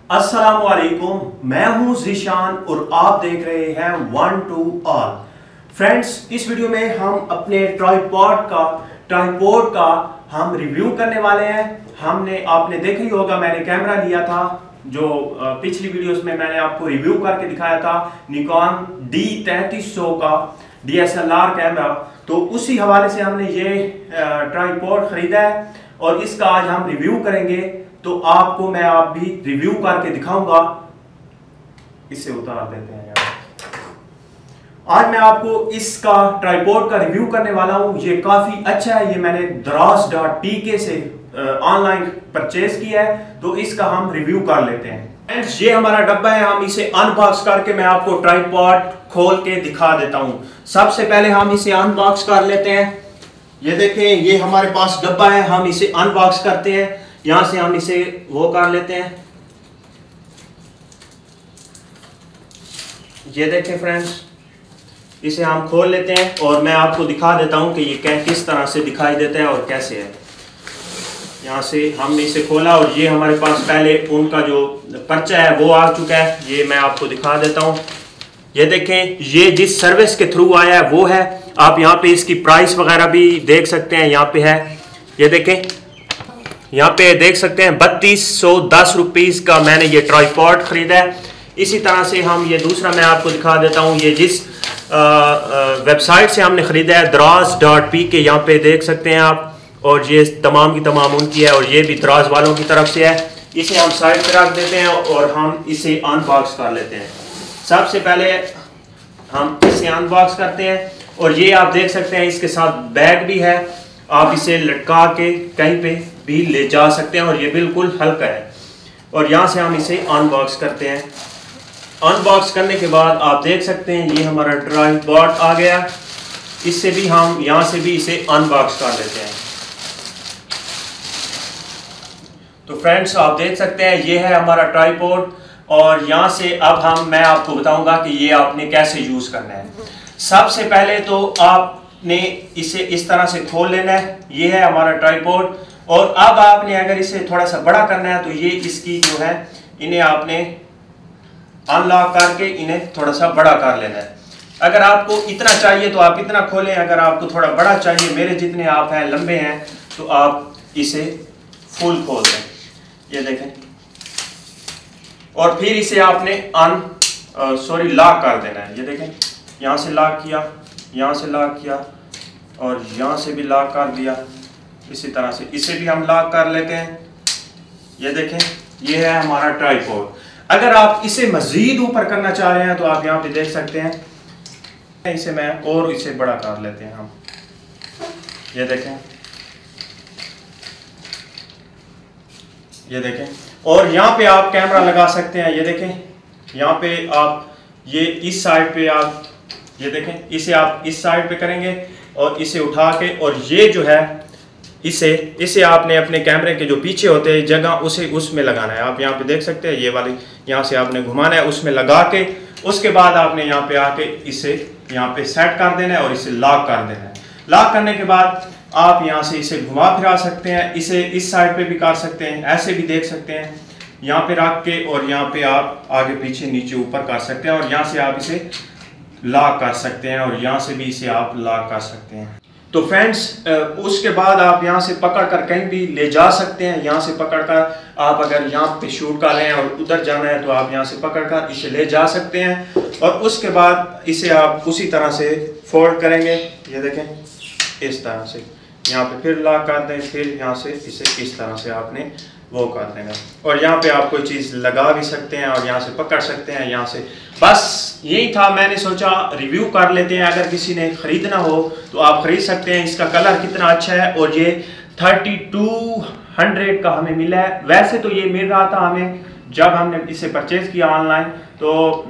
अस्सलामुअलैकुम, मैं हूं ज़ीशान और आप देख रहे हैं वन टू ऑल। फ्रेंड्स, इस वीडियो में हम अपने ट्राइपॉड का हम रिव्यू करने वाले हैं। आपने देखा ही होगा, मैंने कैमरा लिया था जो पिछली वीडियोस में मैंने आपको रिव्यू करके दिखाया था, निकॉन D3300 का DSLR कैमरा। तो उसी हवाले से हमने ये ट्राइपॉड खरीदा है और इसका आज हम रिव्यू करेंगे। तो आपको मैं भी रिव्यू करके दिखाऊंगा। इसे उतार देते हैं यार। आज मैं आपको इसका ट्राइपॉड का रिव्यू करने वाला हूं। ये काफी अच्छा है। ये मैंने Draz.pk से ऑनलाइन परचेज किया है। तो इसका हम रिव्यू कर लेते हैं। फ्रेंड्स, ये हमारा डब्बा है। हम इसे अनबॉक्स करके मैं आपको ट्राइपॉड खोल के दिखा देता हूं। सबसे पहले हम इसे अनबॉक्स कर लेते हैं। ये देखें, ये हमारे पास डब्बा है। हम इसे अनबॉक्स करते हैं। यहां से हम इसे वो कर लेते हैं। ये देखें फ्रेंड्स, इसे हम खोल लेते हैं और मैं आपको दिखा देता हूं कि ये किस तरह से दिखाई देता है और कैसे है। यहां से हमने इसे खोला और ये हमारे पास पहले उनका जो पर्चा है वो आ चुका है। ये मैं आपको दिखा देता हूं। ये देखें, ये जिस सर्विस के थ्रू आया है वो है। आप यहाँ पे इसकी प्राइस वगैरह भी देख सकते हैं। यहाँ पे है, ये देखें, यहाँ पे देख सकते हैं 3210 रुपीज़ का मैंने ये ट्राइपॉड खरीदा है। इसी तरह से हम ये दूसरा मैं आपको दिखा देता हूँ। ये जिस वेबसाइट से हमने ख़रीदा है Draz.pk, यहाँ पे देख सकते हैं आप। और ये तमाम की तमाम उनकी है और ये भी Draz वालों की तरफ से है। इसे हम साइड पर रख देते हैं और हम इसे अनबॉक्स कर लेते हैं। सबसे पहले हम इसे अनबॉक्स करते हैं और ये आप देख सकते हैं इसके साथ बैग भी है। आप इसे लटका के कहीं पे भी ले जा सकते हैं और ये बिल्कुल हल्का है। और यहाँ से हम इसे अनबॉक्स करते हैं। अनबॉक्स करने के बाद आप देख सकते हैं ये हमारा ट्राइपॉड आ गया। इससे भी हम यहाँ से भी इसे अनबॉक्स कर लेते हैं। तो फ्रेंड्स, आप देख सकते हैं ये है हमारा ट्राइपॉड और यहाँ से अब मैं आपको बताऊंगा कि ये आपने कैसे यूज़ करना है। सबसे पहले तो आपने इसे इस तरह से खोल लेना है। ये है हमारा ट्राइपॉड। और अब आपने अगर इसे थोड़ा सा बड़ा करना है तो ये इसकी जो है, इन्हें आपने अनलॉक करके इन्हें थोड़ा सा बड़ा कर लेना है। अगर आपको इतना चाहिए तो आप इतना खोलें। अगर आपको थोड़ा बड़ा चाहिए, मेरे जितने आप हैं लंबे हैं, तो आप इसे फुल खोल दें। ये देखें। और फिर इसे आपने लॉक कर देना है। ये देखें, यहाँ से लॉक किया, यहाँ से लॉक किया और यहाँ से भी लॉक कर दिया। इसी तरह से इसे भी हम लॉक कर लेते हैं। ये देखें, ये है हमारा ट्राइपॉड। अगर आप इसे मजीद ऊपर करना चाह रहे हैं तो आप यहाँ पे देख सकते हैं। इसे इसे बड़ा कर लेते हैं हम। ये देखें, ये देखें। और यहाँ पे आप कैमरा लगा सकते हैं। ये देखें, यहाँ पे आप ये इस साइड पे आप ये देखें, इसे आप इस साइड पे करेंगे और इसे उठा के, और ये जो है इसे आपने अपने कैमरे के जो पीछे होते हैं जगह उसमें लगाना है। आप यहाँ पे देख सकते हैं, ये वाली यहाँ से आपने घुमाना है, उसमें लगा के उसके बाद आपने यहाँ पे आके इसे यहाँ पे सेट कर देना है और इसे लॉक कर देना है। लॉक करने के बाद आप यहाँ से इसे घुमा फिरा सकते हैं। इसे इस साइड पे भी कर सकते हैं, ऐसे भी देख सकते हैं, यहाँ पे रख के, और यहाँ पे आप आगे पीछे नीचे ऊपर कर सकते हैं और यहाँ से आप इसे लॉक कर सकते हैं और यहाँ से भी इसे आप लॉक कर सकते हैं। तो फ्रेंड्स, उसके बाद आप यहाँ से पकड़ कर कहीं भी ले जा सकते हैं। यहाँ से पकड़ कर आप अगर यहाँ पे शूट कर रहे हैं और उधर जाना है तो आप यहाँ से पकड़ कर इसे ले जा सकते हैं। और उसके बाद इसे आप उसी तरह से फोल्ड करेंगे। ये देखें, इस तरह से यहाँ पे फिर लॉक कर दें, फिर यहाँ से इसे इस तरह से आपने वो कर देना। और यहाँ पे आप कोई चीज़ लगा भी सकते हैं और यहाँ से पकड़ सकते हैं। यहाँ से बस यही था, मैंने सोचा रिव्यू कर लेते हैं। अगर किसी ने ख़रीदना हो तो आप ख़रीद सकते हैं। इसका कलर कितना अच्छा है। और ये 3200 का हमें मिला है। वैसे तो ये मिल रहा था हमें जब हमने इसे परचेज़ किया ऑनलाइन, तो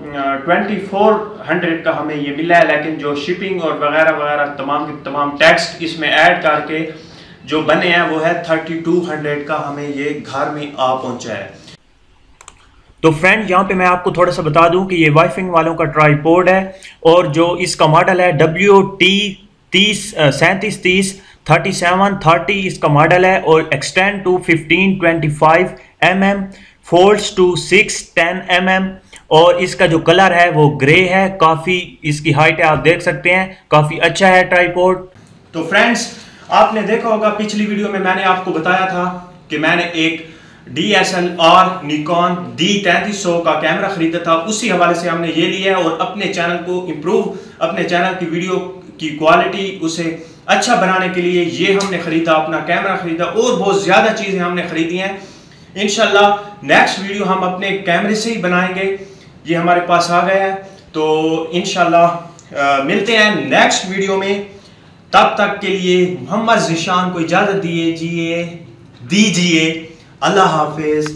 2400 का हमें ये मिला है। लेकिन जो शिपिंग और वगैरह वगैरह तमाम टेक्स्ट इसमें ऐड करके जो बने हैं वो है 3200 का हमें ये घर में आ पहुंचा है। तो फ्रेंड, यहाँ पे मैं आपको थोड़ा सा बता दूं कि ये वाइफिंग वालों का ट्राइपॉड है और जो इसका मॉडल है WT3730 3730 इसका मॉडल है और extend to 1525 mm folds to 610 mm और इसका जो कलर है वो ग्रे है, काफ़ी इसकी हाइट है आप देख सकते हैं, काफ़ी अच्छा है ट्राइपॉड। तो फ्रेंड्स आपने देखा होगा पिछली वीडियो में मैंने आपको बताया था कि मैंने एक DSLR निकॉन D3300 का कैमरा खरीदा था, उसी हवाले से हमने ये लिया है और अपने चैनल को इम्प्रूव, अपने चैनल की वीडियो की क्वालिटी उसे अच्छा बनाने के लिए ये हमने खरीदा, अपना कैमरा खरीदा और बहुत ज़्यादा चीज़ें हमने खरीदी हैं। इंशाल्लाह नेक्स्ट वीडियो हम अपने कैमरे से ही बनाएंगे, ये हमारे पास आ गया है। तो इंशाल्लाह मिलते हैं नेक्स्ट वीडियो में, तब तक के लिए मोहम्मद ज़ीशान को इजाज़त दीजिए। अल्लाह हाफिज़।